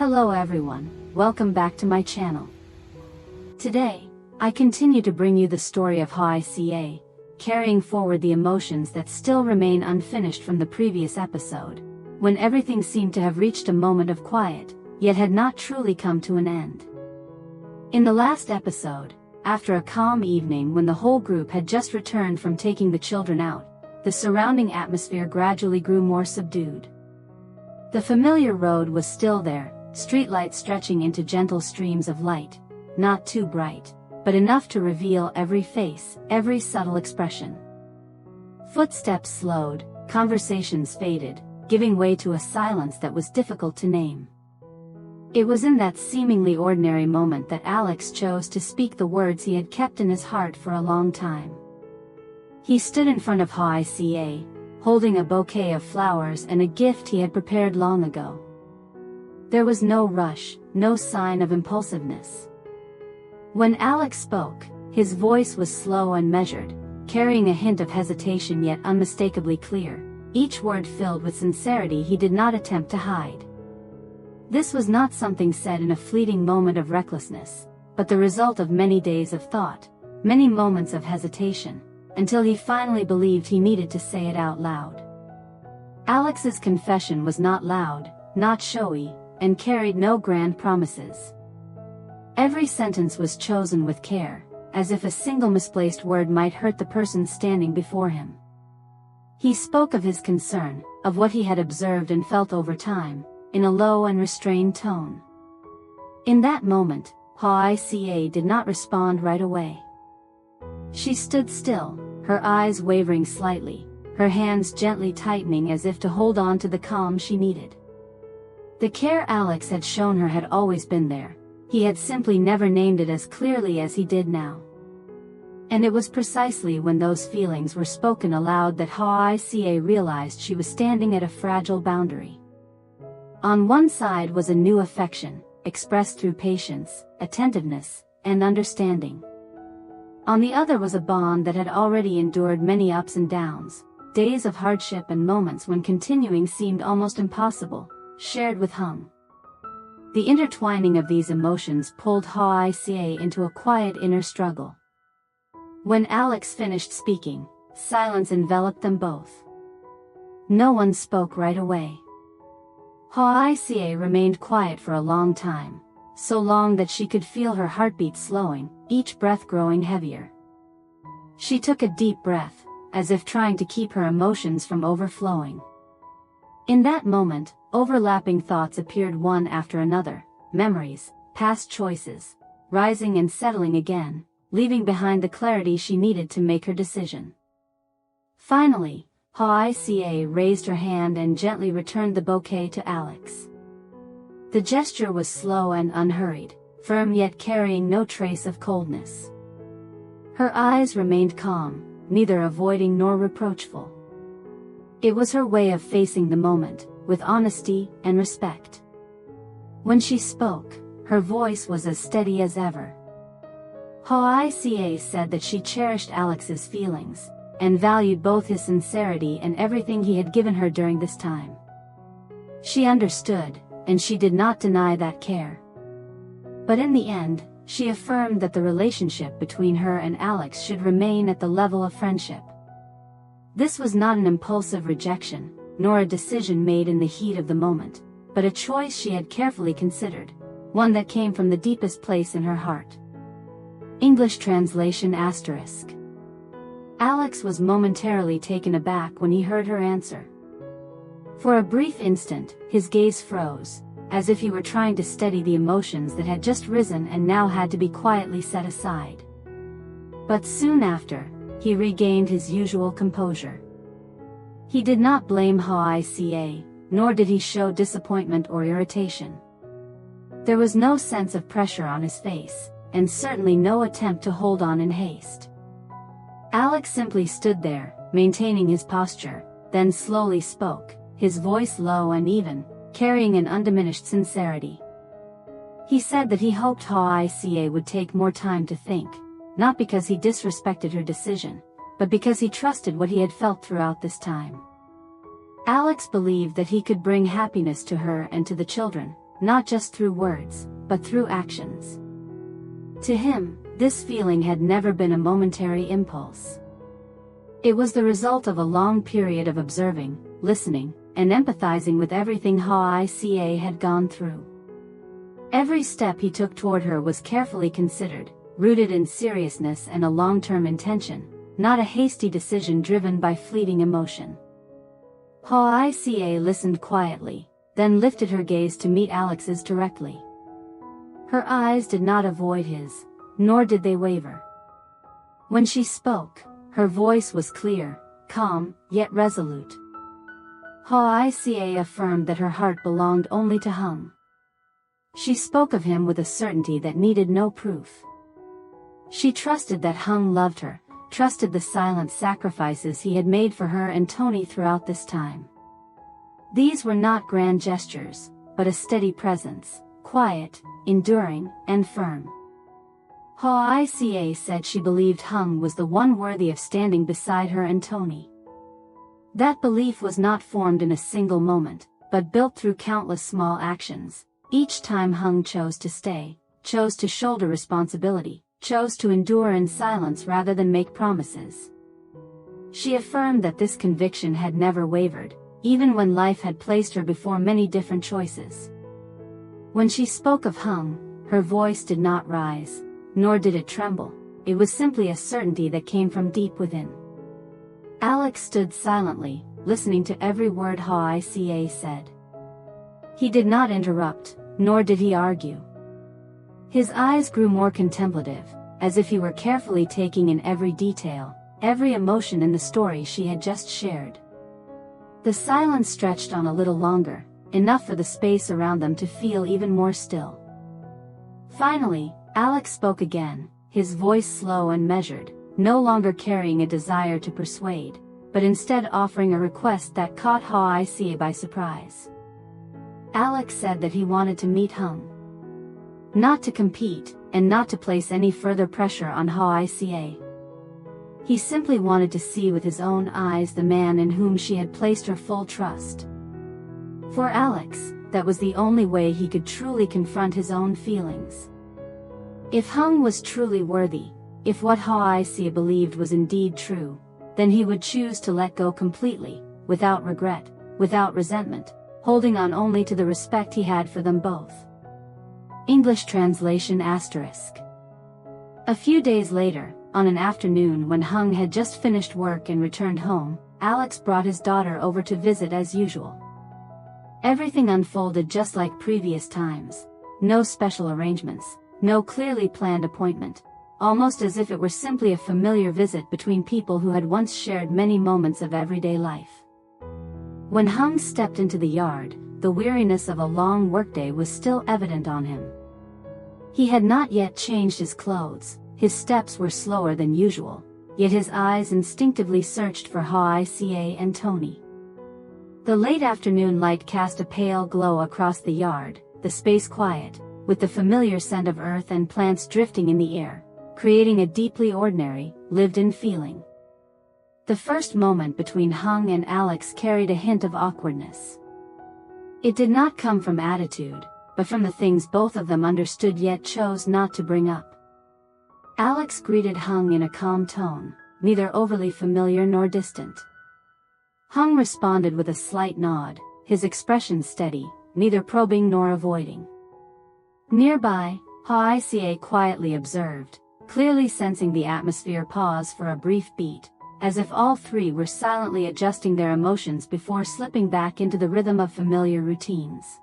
Hello everyone, welcome back to my channel. Today, I continue to bring you the story of Hawa Ca, carrying forward the emotions that still remain unfinished from the previous episode, when everything seemed to have reached a moment of quiet, yet had not truly come to an end. In the last episode, after a calm evening when the whole group had just returned from taking the children out, the surrounding atmosphere gradually grew more subdued. The familiar road was still there, streetlights stretching into gentle streams of light, not too bright, but enough to reveal every face, every subtle expression. Footsteps slowed, conversations faded, giving way to a silence that was difficult to name. It was in that seemingly ordinary moment that Alex chose to speak the words he had kept in his heart for a long time. He stood in front of Hawa Ca, holding a bouquet of flowers and a gift he had prepared long ago. There was no rush, no sign of impulsiveness. When Alex spoke, his voice was slow and measured, carrying a hint of hesitation yet unmistakably clear, each word filled with sincerity he did not attempt to hide. This was not something said in a fleeting moment of recklessness, but the result of many days of thought, many moments of hesitation, until he finally believed he needed to say it out loud. Alex's confession was not loud, not showy, and carried no grand promises. Every sentence was chosen with care, as if a single misplaced word might hurt the person standing before him. He spoke of his concern, of what he had observed and felt over time, in a low and restrained tone. In that moment, Hawa Ca did not respond right away. She stood still, her eyes wavering slightly, her hands gently tightening as if to hold on to the calm she needed. The care Alex had shown her had always been there, he had simply never named it as clearly as he did now. And it was precisely when those feelings were spoken aloud that Hawa Ca realized she was standing at a fragile boundary. On one side was a new affection, expressed through patience, attentiveness, and understanding. On the other was a bond that had already endured many ups and downs, days of hardship and moments when continuing seemed almost impossible, shared with Hung. The intertwining of these emotions pulled Hawa Ca into a quiet inner struggle. When Alex finished speaking, silence enveloped them both. No one spoke right away. Hawa Ca remained quiet for a long time, so long that she could feel her heartbeat slowing, each breath growing heavier. She took a deep breath, as if trying to keep her emotions from overflowing. In that moment, overlapping thoughts appeared one after another, memories, past choices, rising and settling again, leaving behind the clarity she needed to make her decision. Finally, Hawa Ca raised her hand and gently returned the bouquet to Alex. The gesture was slow and unhurried, firm yet carrying no trace of coldness. Her eyes remained calm, neither avoiding nor reproachful. It was her way of facing the moment, with honesty and respect. When she spoke, her voice was as steady as ever. Hawa Ca said that she cherished Alex's feelings, and valued both his sincerity and everything he had given her during this time. She understood, and she did not deny that care. But in the end, she affirmed that the relationship between her and Alex should remain at the level of friendship. This was not an impulsive rejection, nor a decision made in the heat of the moment, but a choice she had carefully considered, one that came from the deepest place in her heart. English translation **. Alex was momentarily taken aback when he heard her answer. For a brief instant, his gaze froze, as if he were trying to steady the emotions that had just risen and now had to be quietly set aside. But soon after, he regained his usual composure. He did not blame Hawa Ca, nor did he show disappointment or irritation. There was no sense of pressure on his face, and certainly no attempt to hold on in haste. Alex simply stood there, maintaining his posture, then slowly spoke, his voice low and even, carrying an undiminished sincerity. He said that he hoped Hawa Ca would take more time to think, not because he disrespected her decision, but because he trusted what he had felt throughout this time. Alex believed that he could bring happiness to her and to the children, not just through words, but through actions. To him, this feeling had never been a momentary impulse. It was the result of a long period of observing, listening, and empathizing with everything Hawa had gone through. Every step he took toward her was carefully considered, rooted in seriousness and a long-term intention, not a hasty decision driven by fleeting emotion. Hawa listened quietly, then lifted her gaze to meet Alex's directly. Her eyes did not avoid his, nor did they waver. When she spoke, her voice was clear, calm, yet resolute. Hawa affirmed that her heart belonged only to Hung. She spoke of him with a certainty that needed no proof. She trusted that Hung loved her, trusted the silent sacrifices he had made for her and Tony throughout this time. These were not grand gestures, but a steady presence, quiet, enduring, and firm. Hawa said she believed Hung was the one worthy of standing beside her and Tony. That belief was not formed in a single moment, but built through countless small actions. Each time Hung chose to stay, chose to shoulder responsibility, chose to endure in silence rather than make promises. She affirmed that this conviction had never wavered, even when life had placed her before many different choices. When she spoke of Hung, her voice did not rise, nor did it tremble. It was simply a certainty that came from deep within. Alex stood silently, listening to every word Hawa said. He did not interrupt, nor did he argue. His eyes grew more contemplative, as if he were carefully taking in every detail, every emotion in the story she had just shared. The silence stretched on a little longer, enough for the space around them to feel even more still. Finally, Alex spoke again, his voice slow and measured, no longer carrying a desire to persuade, but instead offering a request that caught Hawa by surprise. Alex said that he wanted to meet Hung. Not to compete, and not to place any further pressure on Hawa. He simply wanted to see with his own eyes the man in whom she had placed her full trust. For Alex, that was the only way he could truly confront his own feelings. If Hung was truly worthy, if what Hawa believed was indeed true, then he would choose to let go completely, without regret, without resentment, holding on only to the respect he had for them both. English translation *. A few days later, on an afternoon when Hung had just finished work and returned home, Alex brought his daughter over to visit as usual. Everything unfolded just like previous times. No special arrangements, no clearly planned appointment, almost as if it were simply a familiar visit between people who had once shared many moments of everyday life. When Hung stepped into the yard, the weariness of a long workday was still evident on him. He had not yet changed his clothes, his steps were slower than usual, yet his eyes instinctively searched for Hawa and Tony. The late afternoon light cast a pale glow across the yard, the space quiet, with the familiar scent of earth and plants drifting in the air, creating a deeply ordinary, lived-in feeling. The first moment between Hung and Alex carried a hint of awkwardness. It did not come from attitude, but from the things both of them understood yet chose not to bring up. Alex greeted Hung in a calm tone, neither overly familiar nor distant. Hung responded with a slight nod, his expression steady, neither probing nor avoiding. Nearby, Hawa quietly observed, clearly sensing the atmosphere pause for a brief beat, as if all three were silently adjusting their emotions before slipping back into the rhythm of familiar routines.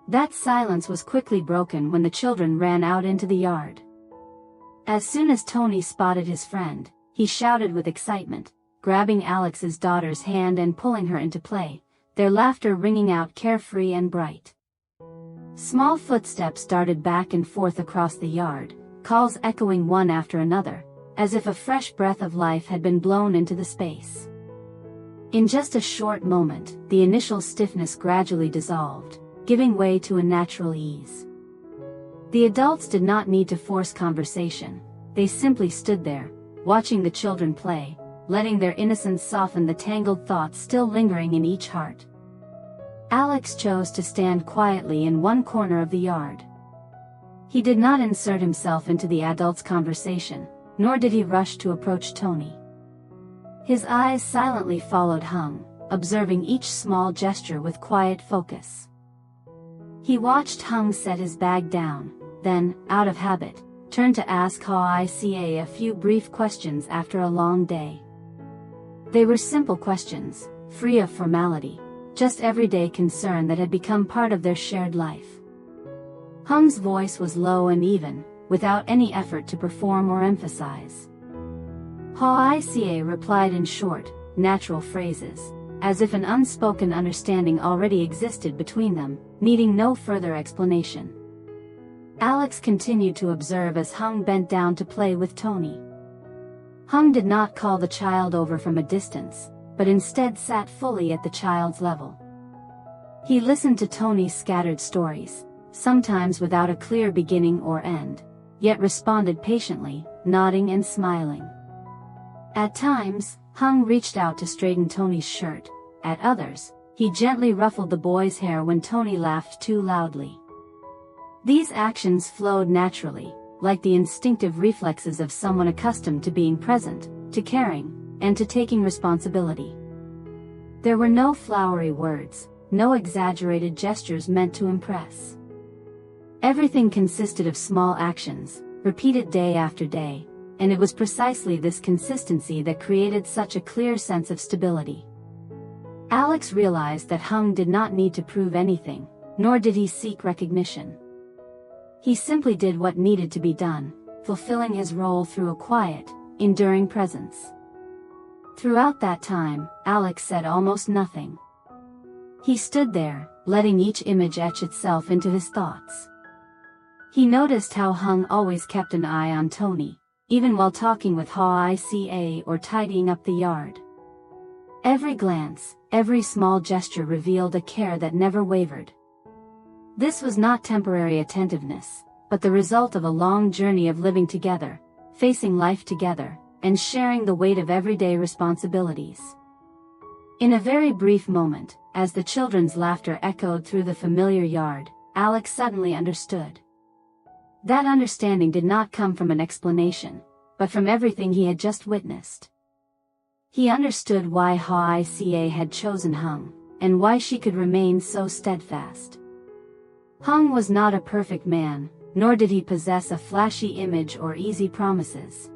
That silence was quickly broken when the children ran out into the yard. As soon as Tony spotted his friend, he shouted with excitement, grabbing Alex's daughter's hand and pulling her into play, their laughter ringing out carefree and bright. Small footsteps darted back and forth across the yard, calls echoing one after another, as if a fresh breath of life had been blown into the space. In just a short moment, the initial stiffness gradually dissolved, giving way to a natural ease. The adults did not need to force conversation, they simply stood there, watching the children play, letting their innocence soften the tangled thoughts still lingering in each heart. Alex chose to stand quietly in one corner of the yard. He did not insert himself into the adults' conversation, nor did he rush to approach Tony. His eyes silently followed Hung, observing each small gesture with quiet focus. He watched Hung set his bag down, then, out of habit, turned to ask Hawa a few brief questions after a long day. They were simple questions, free of formality, just everyday concern that had become part of their shared life. Hung's voice was low and even, without any effort to perform or emphasize. Hawa replied in short, natural phrases, as if an unspoken understanding already existed between them, needing no further explanation. Alex continued to observe as Hung bent down to play with Tony. Hung did not call the child over from a distance, but instead sat fully at the child's level. He listened to Tony's scattered stories, sometimes without a clear beginning or end, yet responded patiently, nodding and smiling. At times, Hung reached out to straighten Tony's shirt. At others, he gently ruffled the boy's hair when Tony laughed too loudly. These actions flowed naturally, like the instinctive reflexes of someone accustomed to being present, to caring, and to taking responsibility. There were no flowery words, no exaggerated gestures meant to impress. Everything consisted of small actions, repeated day after day, and it was precisely this consistency that created such a clear sense of stability. Alex realized that Hung did not need to prove anything, nor did he seek recognition. He simply did what needed to be done, fulfilling his role through a quiet, enduring presence. Throughout that time, Alex said almost nothing. He stood there, letting each image etch itself into his thoughts. He noticed how Hung always kept an eye on Tony, even while talking with Hawa or tidying up the yard. Every glance, every small gesture revealed a care that never wavered. This was not temporary attentiveness, but the result of a long journey of living together, facing life together, and sharing the weight of everyday responsibilities. In a very brief moment, as the children's laughter echoed through the familiar yard, Alex suddenly understood. That understanding did not come from an explanation, but from everything he had just witnessed. He understood why Hawa had chosen Hung, and why she could remain so steadfast. Hung was not a perfect man, nor did he possess a flashy image or easy promises.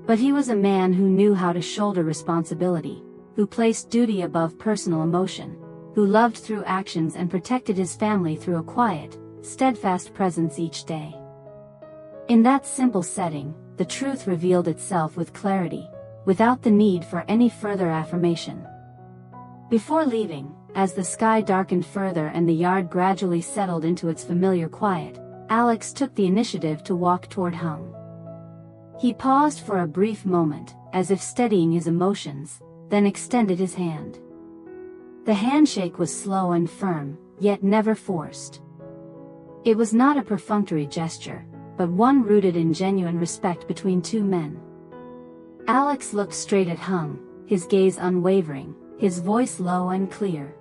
But he was a man who knew how to shoulder responsibility, who placed duty above personal emotion, who loved through actions and protected his family through a quiet, steadfast presence each day. In that simple setting, the truth revealed itself with clarity, without the need for any further affirmation. Before leaving, as the sky darkened further and the yard gradually settled into its familiar quiet, Alex took the initiative to walk toward Hung. He paused for a brief moment, as if steadying his emotions, then extended his hand. The handshake was slow and firm, yet never forced. It was not a perfunctory gesture, but one rooted in genuine respect between two men. Alex looked straight at Hung, his gaze unwavering, his voice low and clear.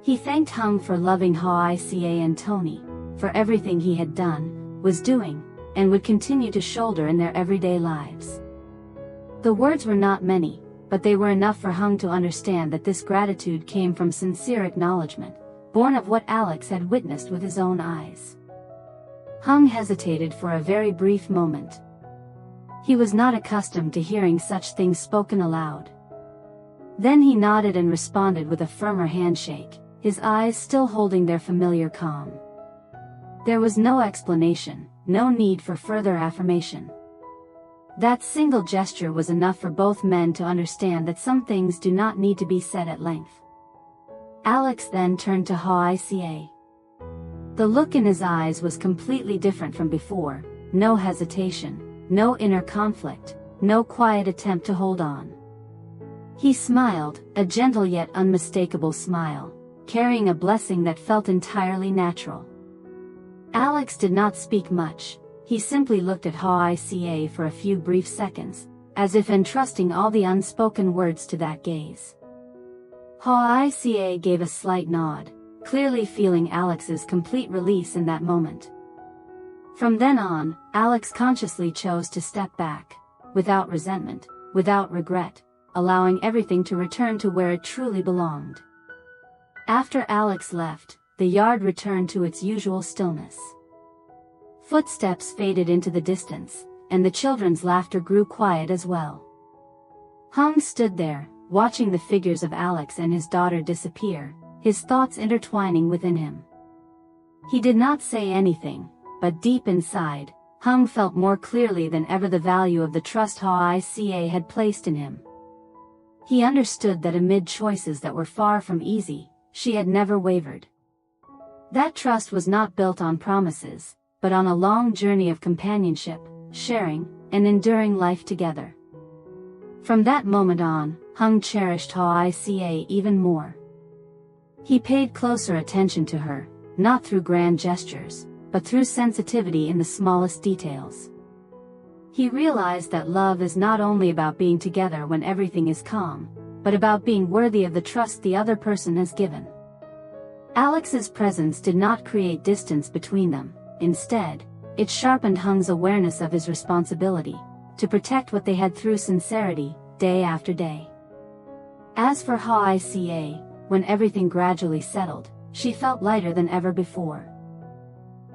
He thanked Hung for loving Hawa and Tony, for everything he had done, was doing, and would continue to shoulder in their everyday lives. The words were not many, but they were enough for Hung to understand that this gratitude came from sincere acknowledgement, born of what Alex had witnessed with his own eyes. Hung hesitated for a very brief moment. He was not accustomed to hearing such things spoken aloud. Then he nodded and responded with a firmer handshake, his eyes still holding their familiar calm. There was no explanation, no need for further affirmation. That single gesture was enough for both men to understand that some things do not need to be said at length. Alex then turned to Hawa. The look in his eyes was completely different from before, no hesitation, no inner conflict, no quiet attempt to hold on. He smiled, a gentle yet unmistakable smile, carrying a blessing that felt entirely natural. Alex did not speak much, he simply looked at Hawa for a few brief seconds, as if entrusting all the unspoken words to that gaze. Hawa gave a slight nod, clearly feeling Alex's complete release in that moment. From then on, Alex consciously chose to step back, without resentment, without regret, allowing everything to return to where it truly belonged. After Alex left, the yard returned to its usual stillness. Footsteps faded into the distance, and the children's laughter grew quiet as well. Hung stood there, watching the figures of Alex and his daughter disappear, his thoughts intertwining within him. He did not say anything, but deep inside, Hung felt more clearly than ever the value of the trust Hawa had placed in him. He understood that amid choices that were far from easy, she had never wavered. That trust was not built on promises, but on a long journey of companionship, sharing, and enduring life together. From that moment on, Hung cherished Hawa even more. He paid closer attention to her, not through grand gestures, but through sensitivity in the smallest details. He realized that love is not only about being together when everything is calm, but about being worthy of the trust the other person has given. Alex's presence did not create distance between them. Instead, it sharpened Hung's awareness of his responsibility, to protect what they had through sincerity, day after day. As for Hawa, when everything gradually settled, she felt lighter than ever before.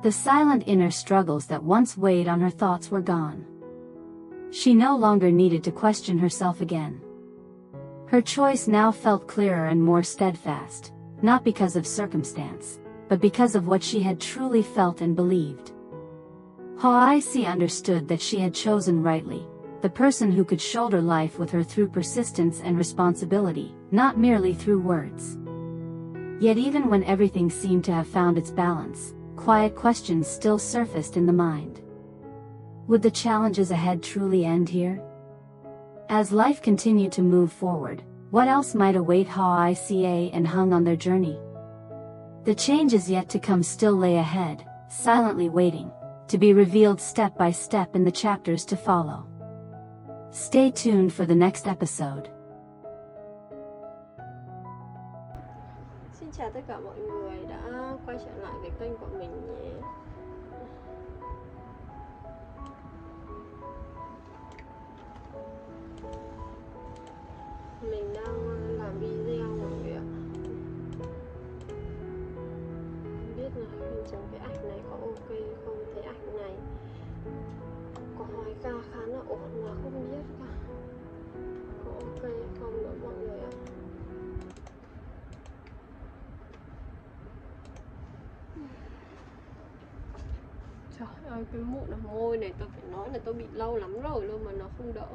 The silent inner struggles that once weighed on her thoughts were gone. She no longer needed to question herself again. Her choice now felt clearer and more steadfast, not because of circumstance, but because of what she had truly felt and believed. Hawa understood that she had chosen rightly, the person who could shoulder life with her through persistence and responsibility, not merely through words. Yet even when everything seemed to have found its balance, quiet questions still surfaced in the mind. Would the challenges ahead truly end here? As life continued to move forward, what else might await Hawa and Hung on their journey? The changes yet to come still lay ahead, silently waiting, to be revealed step by step in the chapters to follow. Stay tuned for the next episode. Xin chào tất cả mọi người đã quay trở lại với kênh của mình nhé. Mình đang làm video rồi ạ. Không biết là hình dáng cái ảnh này có ok không? Thấy ảnh này có Hoài Ca khá là ổn mà không biết cả có ok không nữa mọi người ạ. Trời ơi, cái mụn ở môi này tôi phải nói là tôi bị lâu lắm rồi luôn mà nó không đỡ.